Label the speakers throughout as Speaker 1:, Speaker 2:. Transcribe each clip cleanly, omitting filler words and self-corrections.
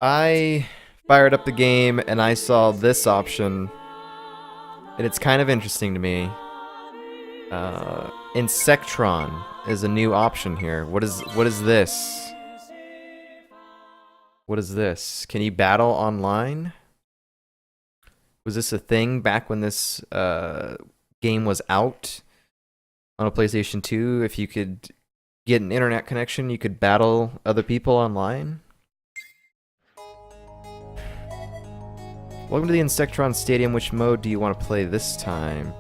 Speaker 1: I fired up the game and I saw this option, and it's kind of interesting to me. Insectron is a new option here. What is this? What is this? Can you battle online? Was this a thing back when this game was out on a PlayStation 2? If you could get an internet connection, you could battle other people online? Welcome to the Insectron Stadium. Which mode do you want to play this time?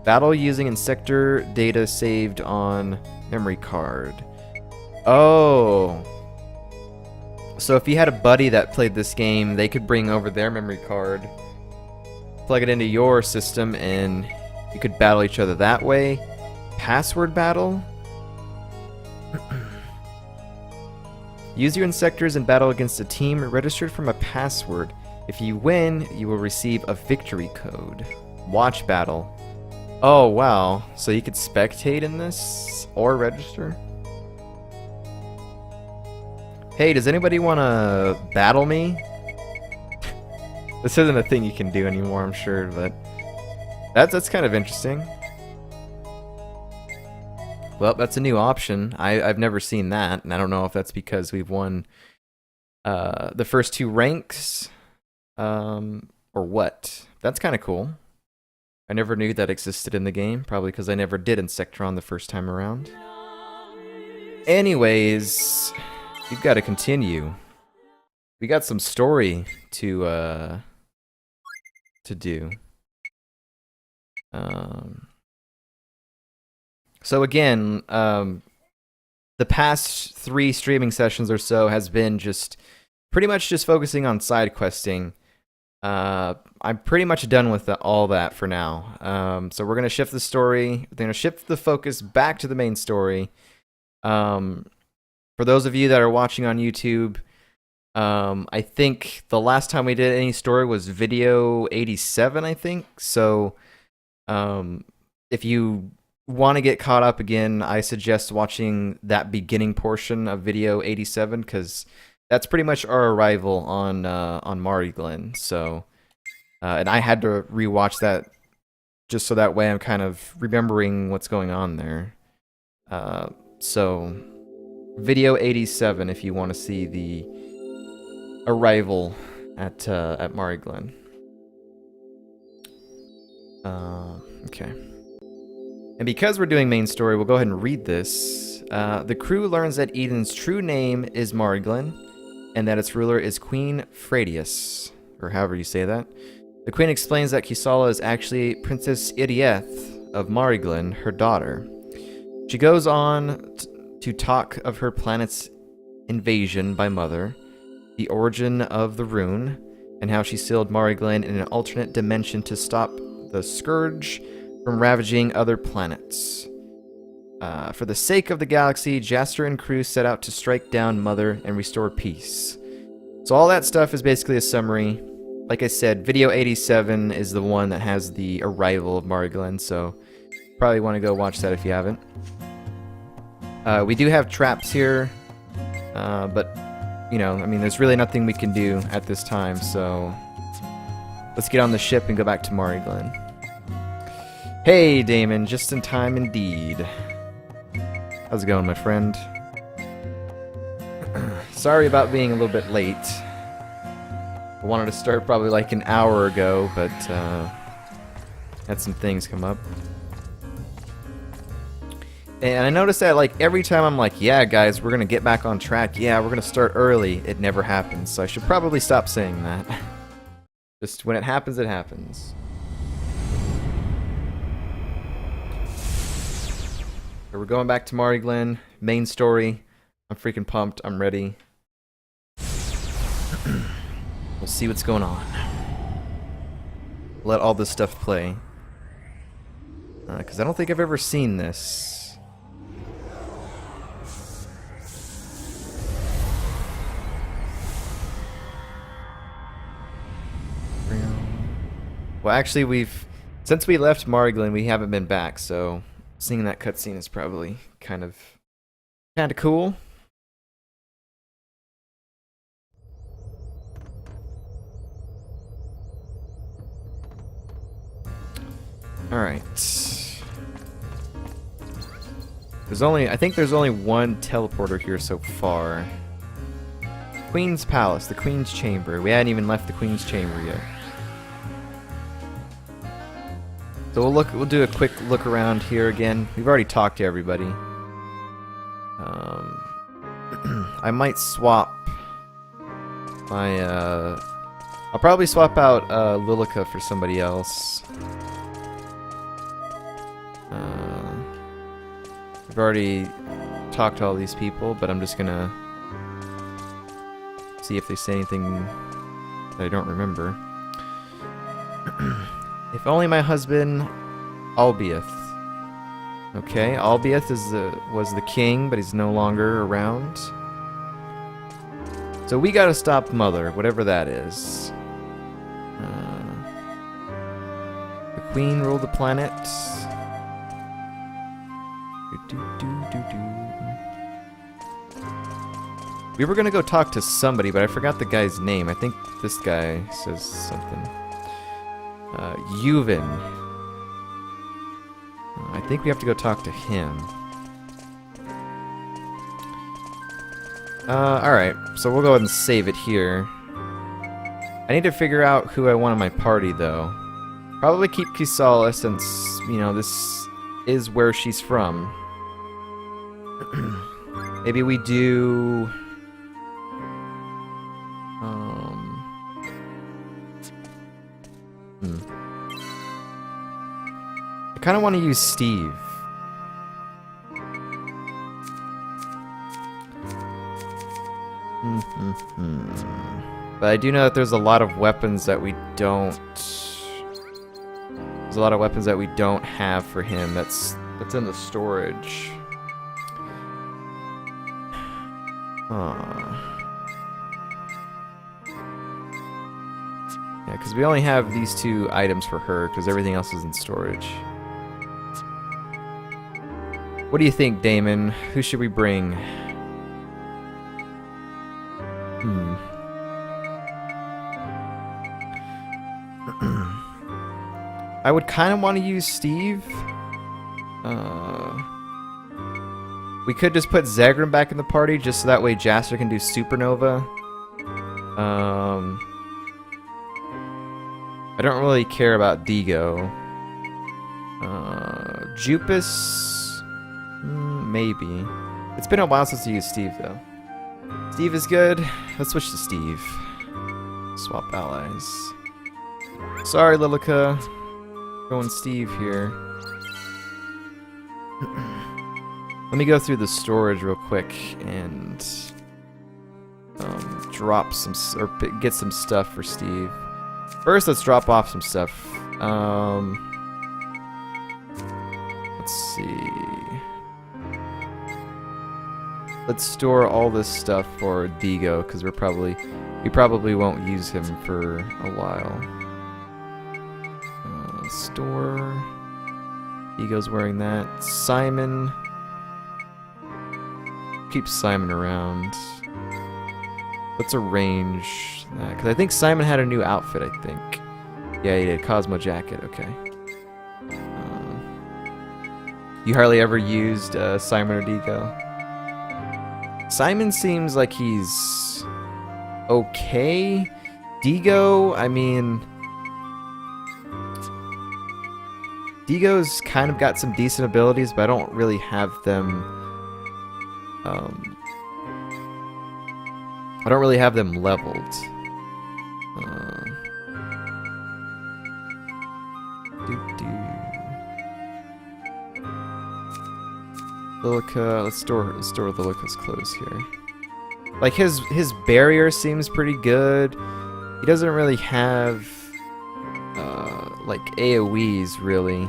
Speaker 1: Battle using Insector data saved on memory card. Oh. So if you had a buddy that played this game, they could bring over their memory card, plug it into your system, and you could battle each other that way. Password battle? Use your Insectors and battle against a team registered from a password. If you win, you will receive a victory code. Watch battle. Oh, wow. So you could spectate in this? Or register? Hey, does anybody want to battle me? This isn't a thing you can do anymore, I'm sure, but that's kind of interesting. Well, that's a new option. I've never seen that, and I don't know if that's because we've won the first two ranks, or what. That's kind of cool. I never knew that existed in the game, probably because I never did Insectron the first time around. Anyways, we've got to continue. We got some story to do. So again, the past 3 streaming sessions or so has been just pretty much just focusing on side questing. I'm pretty much done with all that for now. So we're gonna shift the story. We're gonna shift the focus back to the main story. For those of you that are watching on YouTube, I think the last time we did any story was video 87, I think. So if you want to get caught up again, I suggest watching that beginning portion of video 87, because that's pretty much our arrival on Mari Glen. So, and I had to rewatch that just so that way I'm kind of remembering what's going on there. So, video 87 if you want to see the arrival at Mari Glen. Okay. And because we're doing main story, we'll go ahead and read this. The crew learns that Eden's true name is Mari Glen, and that its ruler is Queen Fradius, or however you say that. The queen explains that Kisala is actually Princess Idieth of Mari Glen, her daughter. She goes on to talk of her planet's invasion by Mother, the origin of the rune, and how she sealed Mari Glen in an alternate dimension to stop the Scourge from ravaging other planets. For the sake of the galaxy, Jaster and crew set out to strike down Mother and restore peace. So all that stuff is basically a summary. Like I said, video 87 is the one that has the arrival of Mari Glen, so probably want to go watch that if you haven't. We do have traps here, but, you know, I mean, there's really nothing we can do at this time, so let's get on the ship and go back to Mari Glen. Hey, Damon, just in time indeed. How's it going, my friend? Sorry about being a little bit late. I wanted to start probably like an hour ago, but had some things come up. And I noticed that like every time I'm like, yeah, guys, we're gonna get back on track. Yeah, we're gonna start early. It never happens, so I should probably stop saying that. Just when it happens, it happens. We're going back to Mari Glen, main story. I'm freaking pumped. I'm ready. We'll see what's going on. Let all this stuff play. Because I don't think I've ever seen this. Well, actually, since we left Mari Glen, we haven't been back, so seeing that cutscene is probably kind of cool. Alright. I think there's only one teleporter here so far. Queen's Palace, the Queen's Chamber. We hadn't even left the Queen's Chamber yet. So we'll do a quick look around here again. We've already talked to everybody. I might swap my I'll probably swap out Lilica for somebody else. I've already talked to all these people, but I'm just gonna see if they say anything that I don't remember. If only my husband, Albieth. Okay, Albieth was the king, but he's no longer around. So we gotta stop Mother, whatever that is. The Queen ruled the planet. We were gonna go talk to somebody, but I forgot the guy's name. I think this guy says something. Yuvan. I think we have to go talk to him. Alright, so we'll go ahead and save it here. I need to figure out who I want in my party, though. Probably keep Kisala, since, you know, this is where she's from. Maybe we do... I kind of want to use Steve. But I do know that there's a lot of weapons that we don't... There's a lot of weapons that we don't have for him. That's in the storage. Yeah, because we only have these two items for her, because everything else is in storage. What do you think, Damon? Who should we bring? I would kind of want to use Steve. We could just put Zagran back in the party, just so that way Jaster can do Supernova. I don't really care about Digo. Jupus... maybe. It's been a while since I used Steve, though. Steve is good. Let's switch to Steve. Swap allies. Sorry, Lilica. Going Steve here. Let me go through the storage real quick and drop some or get some stuff for Steve. First, let's drop off some stuff. Let's see. Let's store all this stuff for Digo, because we probably won't use him for a while. Store. Digo's wearing that. Simon. Keep Simon around. Let's arrange that, because I think Simon had a new outfit, I think. Yeah, he did. Cosmo jacket, okay. You hardly ever used Simon or Digo? Simon seems like he's okay. Digo, I mean... Digo's kind of got some decent abilities, but I don't really have them... I don't really have them leveled. Lilica, let's store Lilica's clothes here. Like his barrier seems pretty good. He doesn't really have like AoEs really.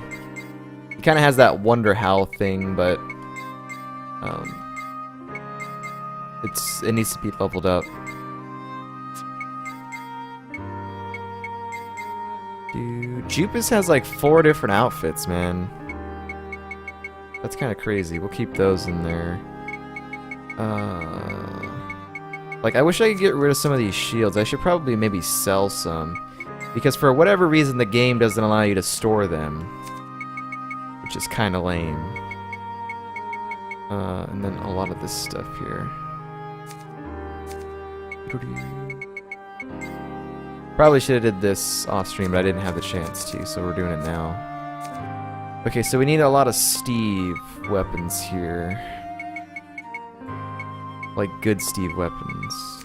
Speaker 1: He kind of has that Wonder Howl thing, but it needs to be leveled up. Dude, Jupus has like 4 different outfits, man. That's kind of crazy. We'll keep those in there. Like, I wish I could get rid of some of these shields. I should probably maybe sell some. Because for whatever reason, the game doesn't allow you to store them. which is kind of lame. And then a lot of this stuff here. Probably should have did this off stream, but I didn't have the chance to, so we're doing it now. Okay, so we need a lot of Steve weapons here. Like good Steve weapons.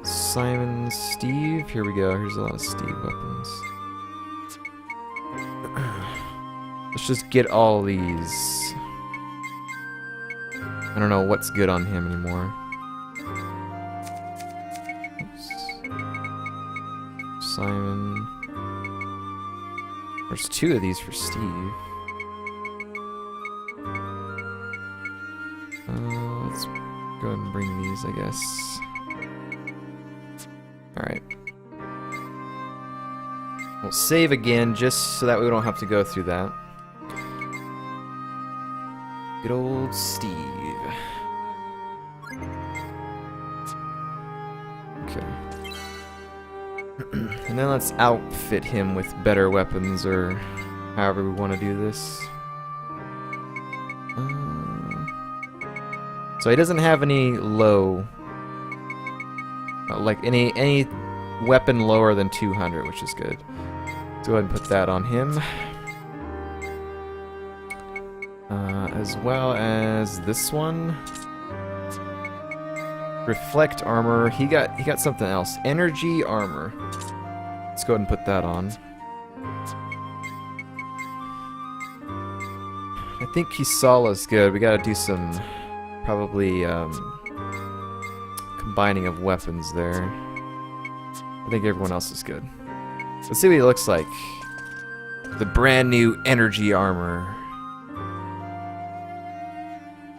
Speaker 1: Simon, Steve. Here we go. Here's a lot of Steve weapons. Let's just get all these. I don't know what's good on him anymore. Oops. Simon. There's 2 of these for Steve. Let's go ahead and bring these, I guess. Alright. We'll save again, just so that we don't have to go through that. Good old Steve. Okay. And then let's outfit him with better weapons, or however we want to do this. So he doesn't have any low, like any weapon lower than 200, which is good. Let's go ahead and put that on him. As well as this one. Reflect armor. He got something else. Energy armor. Let's go ahead and put that on. I think Kisala's good. We gotta do some probably combining of weapons there. I think everyone else is good. Let's see what he looks like. The brand new energy armor.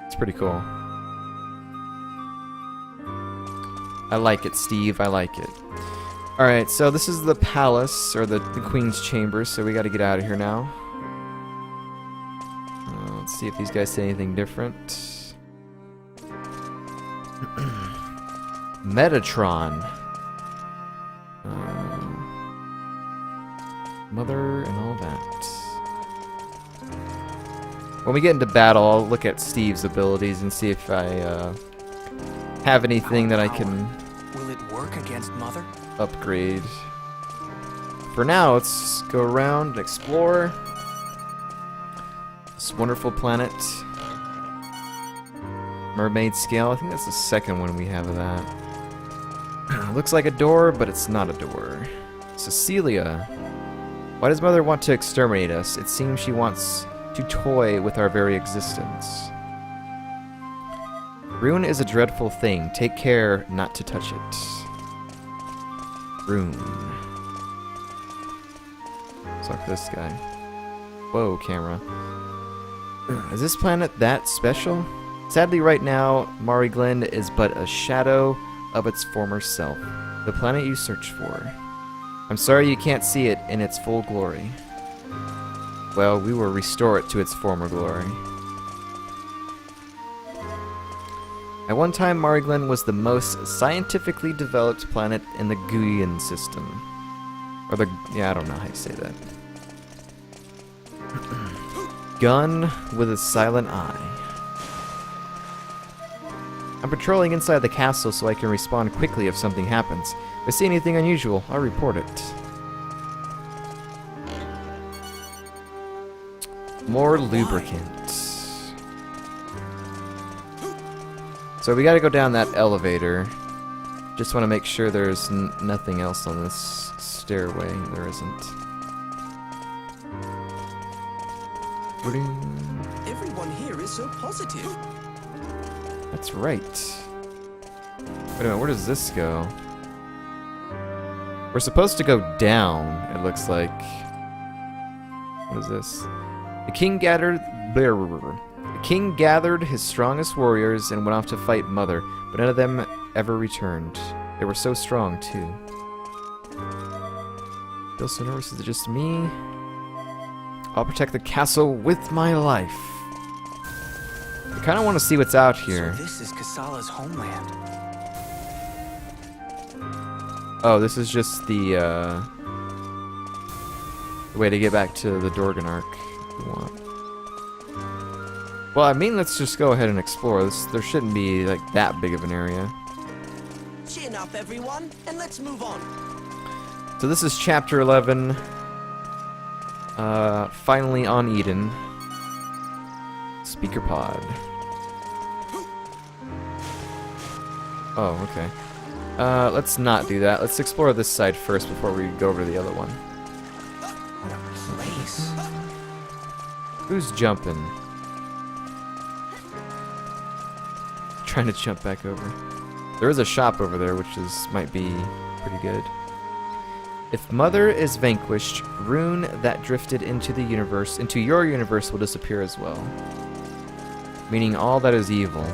Speaker 1: It's pretty cool. I like it, Steve. I like it. Alright, so this is the palace, or the Queen's Chamber, so we gotta get out of here now. Let's see if these guys say anything different. Metatron. Mother and all that. When we get into battle, I'll look at Steve's abilities and see if I have anything that I can
Speaker 2: Will it work against Mother?
Speaker 1: Upgrade. For now, let's go around and explore this wonderful planet. Mermaid scale. I think that's the second one we have of that. Looks like a door, but it's not a door. Cecilia. Why does Mother want to exterminate us? It seems she wants to toy with our very existence. Ruin is a dreadful thing. Take care not to touch it. Rune. Let's talk to this guy. Whoa, camera. Is this planet that special? Sadly, right now, Mari Glen is but a shadow of its former self. The planet you search for. I'm sorry you can't see it in its full glory. Well, we will restore it to its former glory. At one time, Mari Glen was the most scientifically developed planet in the Guian system. Or the... yeah, I don't know how you say that. Gun with a silent eye. I'm patrolling inside the castle so I can respond quickly if something happens. If I see anything unusual, I'll report it. More lubricant. So we gotta go down that elevator. Just want to make sure there's nothing else on this stairway. There isn't.
Speaker 2: Everyone here is so positive.
Speaker 1: That's right. Wait a minute, where does this go? We're supposed to go down, it looks like. What is this? The king gathered his strongest warriors and went off to fight Mother, but none of them ever returned. They were so strong, too. Feel so nervous, is it just me? I'll protect the castle with my life. I kind of want to see what's out here.
Speaker 2: So this is Kasala's homeland.
Speaker 1: Oh, this is just the, the way to get back to the Dorgan Arc if you want. Well, I mean, let's just go ahead and explore. There shouldn't be like that big of an area.
Speaker 2: Chin up, everyone, and let's move on.
Speaker 1: So this is chapter 11. Finally on Eden. Speaker pod. Oh, okay. Let's not do that. Let's explore this side first before we go over the other one.
Speaker 2: What a place.
Speaker 1: Who's jumping? Trying to jump back over. There is a shop over there, which might be pretty good. If Mother is vanquished, rune that drifted into your universe will disappear as well. Meaning all that is evil.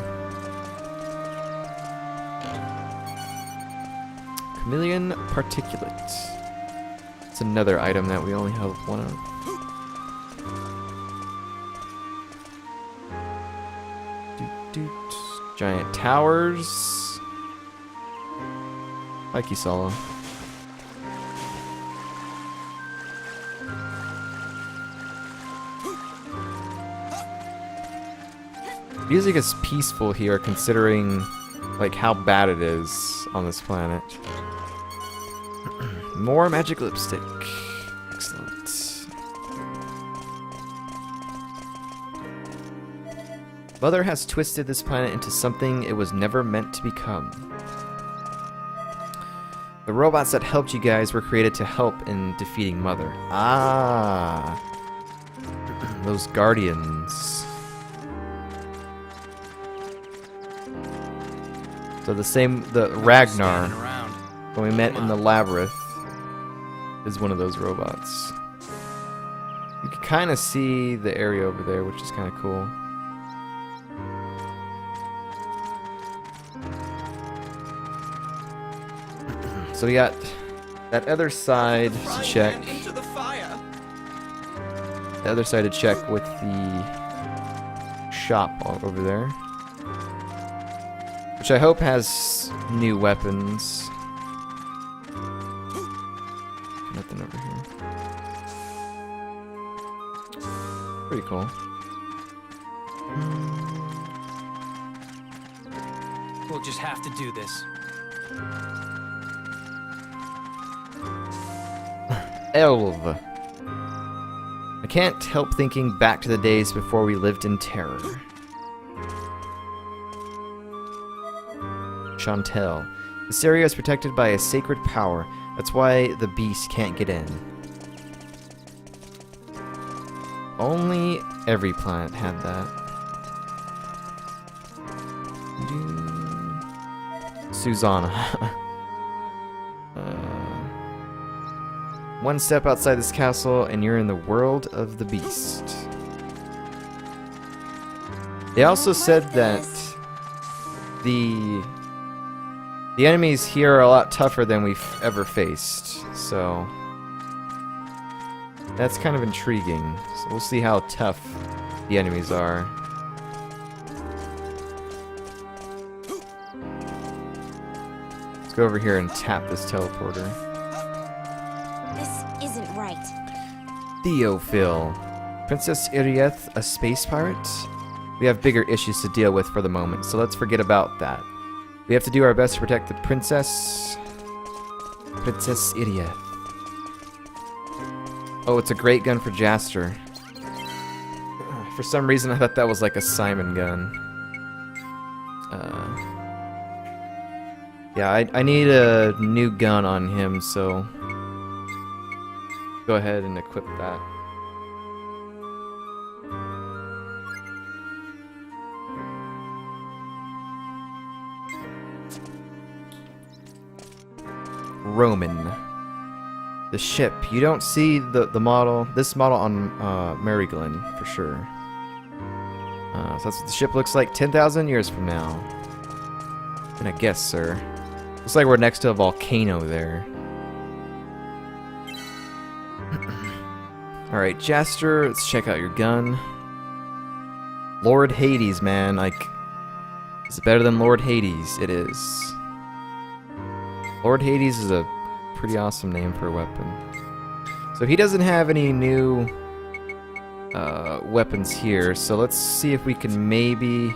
Speaker 1: Chameleon particulate. It's another item that we only have one of. Giant towers. Like you, Solo. Music is peaceful here, considering like how bad it is on this planet. More magic lipstick. Excellent. Mother has twisted this planet into something it was never meant to become. The robots that helped you guys were created to help in defeating Mother. Ah. Those guardians. So the Ragnar, when we met in the labyrinth, is one of those robots. You can kind of see the area over there, which is kind of cool. So we got that other side to check. The other side to check with the shop over there. Which I hope has new weapons. Nothing over here. Pretty cool.
Speaker 2: We'll just have to do this.
Speaker 1: Elv. I can't help thinking back to the days before we lived in terror. Chantel. This area is protected by a sacred power. That's why the beast can't get in. Only every planet had that. Susanna. One step outside this castle and you're in the world of the beast. They also said that the enemies here are a lot tougher than we've ever faced, so that's kind of intriguing. So we'll see how tough the enemies are. Let's go over here and tap this teleporter.
Speaker 3: This isn't right.
Speaker 1: Theophil. Princess Irieth, a space pirate? We have bigger issues to deal with for the moment, so let's forget about that. We have to do our best to protect the princess. Princess Irieth. Oh, it's a great gun for Jaster. For some reason, I thought that was like a Simon gun. Yeah, I need a new gun on him, so go ahead and equip that. Roman. The ship. You don't see the model, this model on Mariglen for sure. So that's what the ship looks like 10,000 years from now. And I guess, sir. Looks like we're next to a volcano there. Alright, Jaster, let's check out your gun. Lord Hades, man. Like, is it better than Lord Hades? It is. Lord Hades is a pretty awesome name for a weapon. So So he doesn't have any new weapons here, so let's see if we can maybe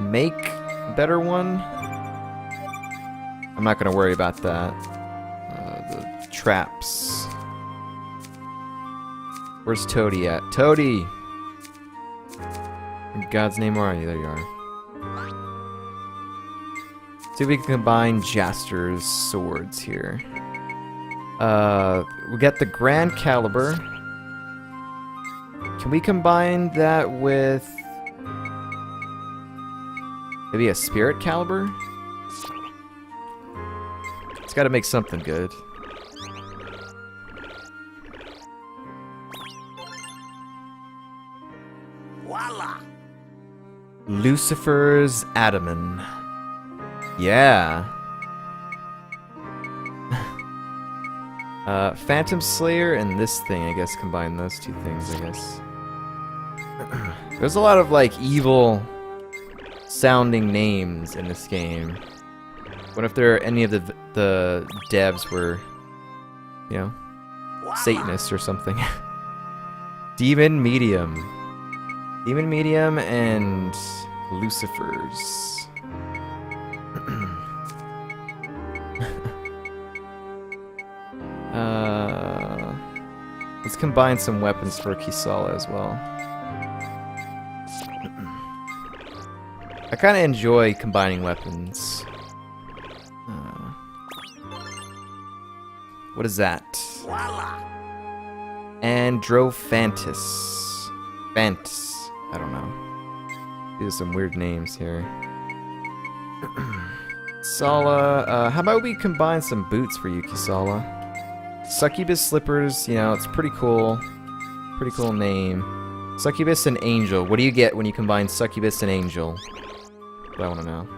Speaker 1: make a better one. I'm not gonna worry about that. The traps. Where's Toady at? Toady! In God's name, where are you? There you are. See if we can combine Jaster's swords here. We got the Grand Caliber. Can we combine that with maybe a Spirit Caliber? It's got to make something good.
Speaker 2: Voila!
Speaker 1: Lucifer's Adamant. Yeah. Phantom Slayer and this thing, I guess, combine those two things, I guess. There's a lot of, like, evil sounding names in this game. What if there are any of the devs were, you know, Satanists or something? Demon Medium. Demon Medium and Lucifers. Let's combine some weapons for Kisala as well. I kind of enjoy combining weapons. What is that? Androphantus. Phantus. I don't know. These are some weird names here. Sala, how about we combine some boots for you, Kisala? Succubus slippers, you know, it's pretty cool. Pretty cool name. Succubus and Angel. What do you get when you combine Succubus and Angel? I want to know.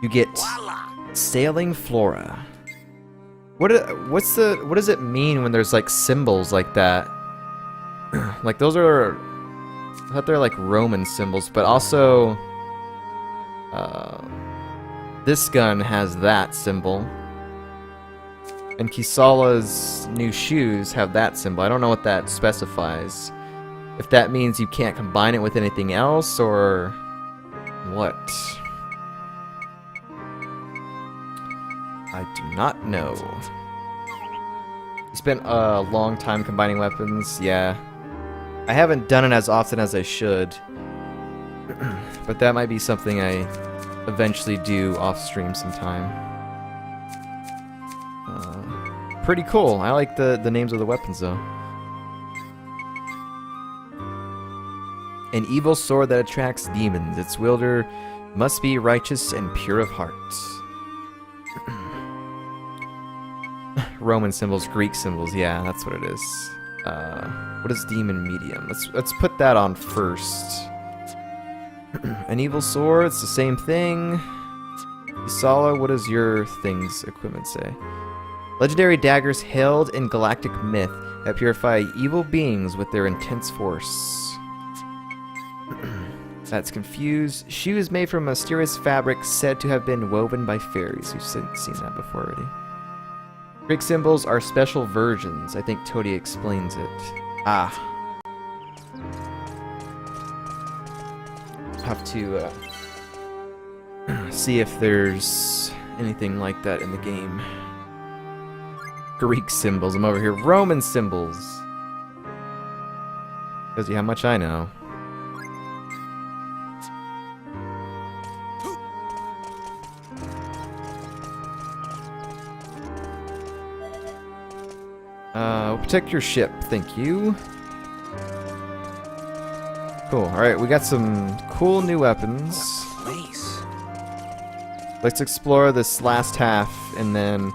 Speaker 1: You get Sailing Flora. What does it mean when there's like symbols like that? Like those are, I thought they're like Roman symbols, but also this gun has that symbol. And Kisala's new shoes have that symbol. I don't know what that specifies. If that means you can't combine it with anything else, or what? I do not know. You spent a long time combining weapons, yeah. I haven't done it as often as I should. But that might be something I eventually do off stream sometime. Pretty cool. I like the names of the weapons though. An evil sword that attracts demons. Its wielder must be righteous and pure of heart. Roman symbols, Greek symbols, yeah, that's what it is. What is demon medium? Let's put that on first. An evil sword, it's the same thing. Isala, what does your thing's equipment say? Legendary daggers held in galactic myth that purify evil beings with their intense force. That's confused. Shoes made from mysterious fabric said to have been woven by fairies. We've seen that before already. Greek symbols are special versions. I think Toady explains it. Ah. Have to see if there's anything like that in the game. Greek symbols. I'm over here. Roman symbols. Tells you how much I know. Protect your ship, thank you. Cool, alright, we got some cool new weapons. Let's explore this last half, and then,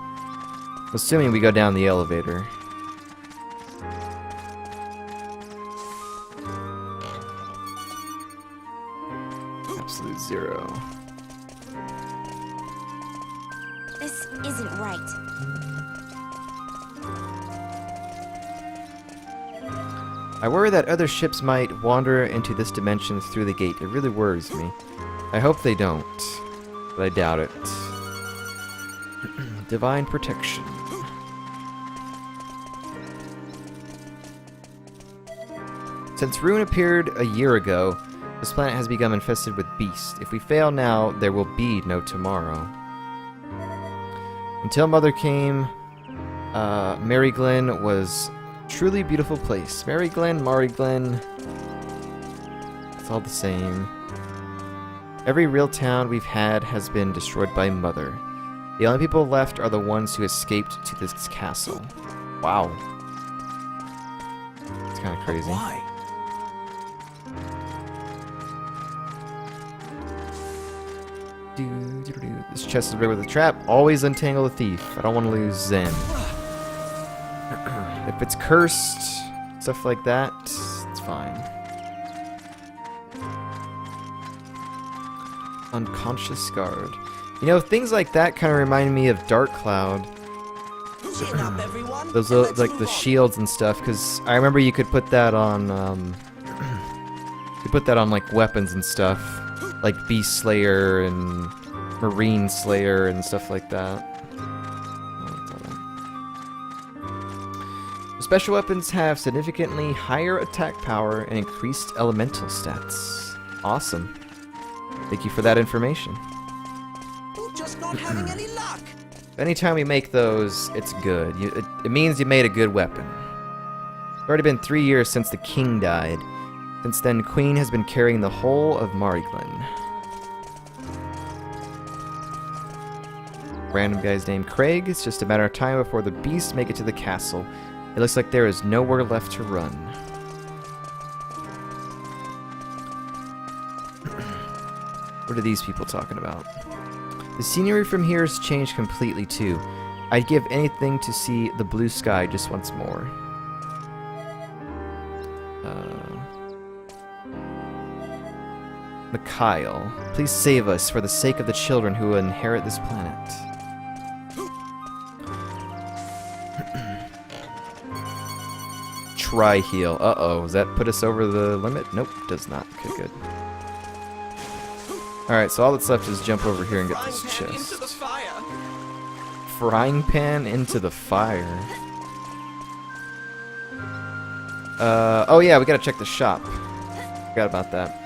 Speaker 1: assuming we go down the elevator. Absolute zero.
Speaker 3: This isn't right.
Speaker 1: I worry that other ships might wander into this dimension through the gate. It really worries me. I hope they don't, but I doubt it. Divine protection. Since Ruin appeared a year ago, this planet has become infested with beasts. If we fail now, there will be no tomorrow. Until Mother came, Mary Glen was a truly beautiful place. Mary Glen, Mari Glen, it's all the same. Every real town we've had has been destroyed by Mother. The only people left are the ones who escaped to this castle. Wow. It's kind of crazy.
Speaker 2: Why?
Speaker 1: This chest is rigged with a trap. Always untangle the thief. I don't want to lose Zen. If it's cursed, stuff like that, it's fine. Unconscious guard. You know, things like that kind of remind me of Dark Cloud.
Speaker 2: Chin up, everyone.
Speaker 1: Those
Speaker 2: and let's
Speaker 1: like
Speaker 2: move
Speaker 1: the
Speaker 2: on.
Speaker 1: shields and stuff, because I remember you could put that on, you put that on like weapons and stuff, like Beast Slayer and Marine Slayer and stuff like that. Special weapons have significantly higher attack power and increased elemental stats. Awesome. Thank you for that information.
Speaker 2: We're just not having any luck.
Speaker 1: Anytime we make those, it's good. It means you made a good weapon. It's already been 3 years since the king died. Since then, Queen has been carrying the whole of Mariglen. Random guy's named Craig. It's just a matter of time before the beasts make it to the castle. It looks like there is nowhere left to run. What are these people talking about? The scenery from here has changed completely too. I'd give anything to see the blue sky just once more. Mikhail, please save us for the sake of the children who will inherit this planet. Try heal. Uh-oh, does that put us over the limit? Nope, does not. Okay, good. Alright, so all that's left is jump over here and get
Speaker 2: Frying
Speaker 1: this
Speaker 2: pan into the
Speaker 1: chest.
Speaker 2: fire.
Speaker 1: Frying pan into the fire. Oh yeah, we gotta check the shop. Forgot about that.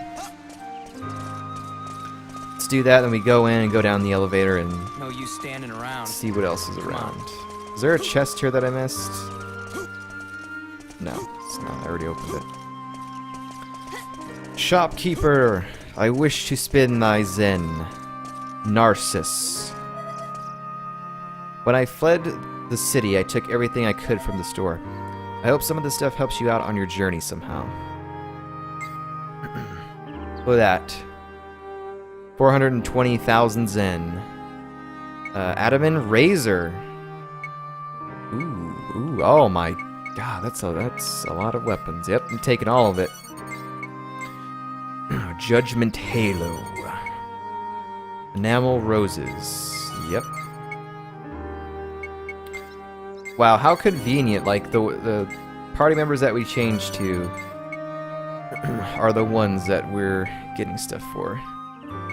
Speaker 1: Let's do that, then we go in and go down the elevator and
Speaker 4: No use standing around.
Speaker 1: see what else is around. Is there a chest here that I missed? No, it's not. I already opened it. Shopkeeper, I wish to spin thy zen. Narcissus. When I fled the city, I took everything I could from the store. I hope some of this stuff helps you out on your journey somehow. Look at that. 420,000 zen. Adaman Razor. Ooh, oh my god, that's a lot of weapons. Yep, I'm taking all of it. Judgment Halo. Enamel Roses. Yep. Wow, how convenient. Like, the party members that we changed to are the ones that we're getting stuff for.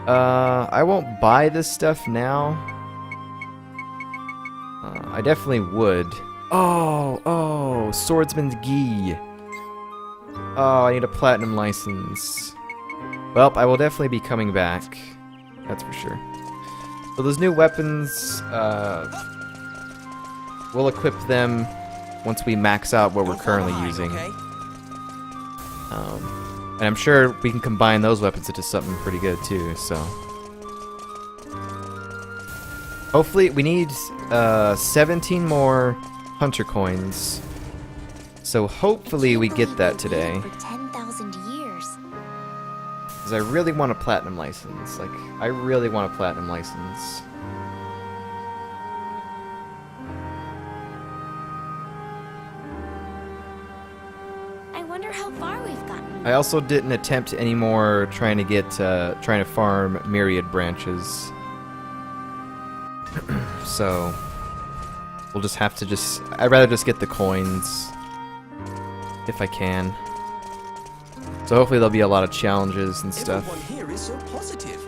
Speaker 1: I won't buy this stuff now. I definitely would. Oh, Swordsman's Gi. Oh, I need a platinum license. Well, I will definitely be coming back. That's for sure. So those new weapons, we'll equip them once we max out what we're currently using.
Speaker 2: Okay.
Speaker 1: And I'm sure we can combine those weapons into something pretty good too, so. Hopefully, we need 17 more hunter coins. So hopefully we get that today.
Speaker 3: For 10,000 years.
Speaker 1: Because I really want a platinum license. Like, I really want a platinum license.
Speaker 3: I wonder how far we've gotten.
Speaker 1: I also didn't attempt any more trying to farm myriad branches. So we'll just have to I'd rather just get the coins if I can. So hopefully there'll be a lot of challenges and stuff.
Speaker 2: Everyone here is so positive.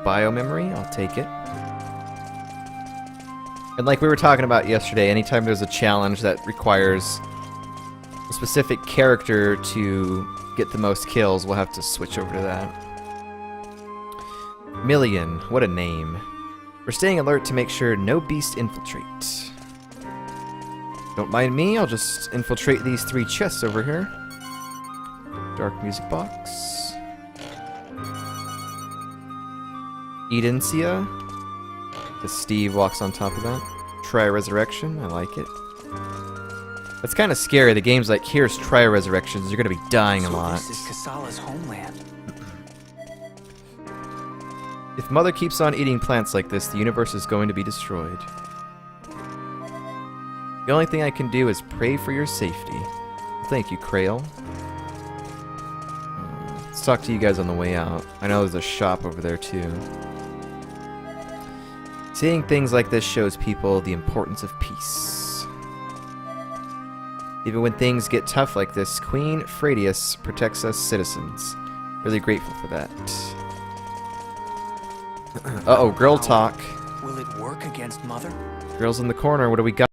Speaker 1: Biomemory, I'll take it. And like we were talking about yesterday, anytime there's a challenge that requires a specific character to get the most kills, we'll have to switch over to that. Million, what a name. We're staying alert to make sure no beast infiltrate. Don't mind me, I'll just infiltrate these 3 chests over here. Dark music box. Edencia. The Steve walks on top of that. Try resurrection, I like it. That's kind of scary. The game's like, here's try resurrections. You're gonna be dying a lot.
Speaker 2: This is Kasala's homeland.
Speaker 1: If Mother keeps on eating plants like this, the universe is going to be destroyed. The only thing I can do is pray for your safety. Thank you, Krail. Let's talk to you guys on the way out. I know there's a shop over there too. Seeing things like this shows people the importance of peace. Even when things get tough like this, Queen Fradius protects us citizens. Really grateful for that. Uh-oh, girl talk.
Speaker 2: Will it work against Mother?
Speaker 1: Girls in the corner, what do we got?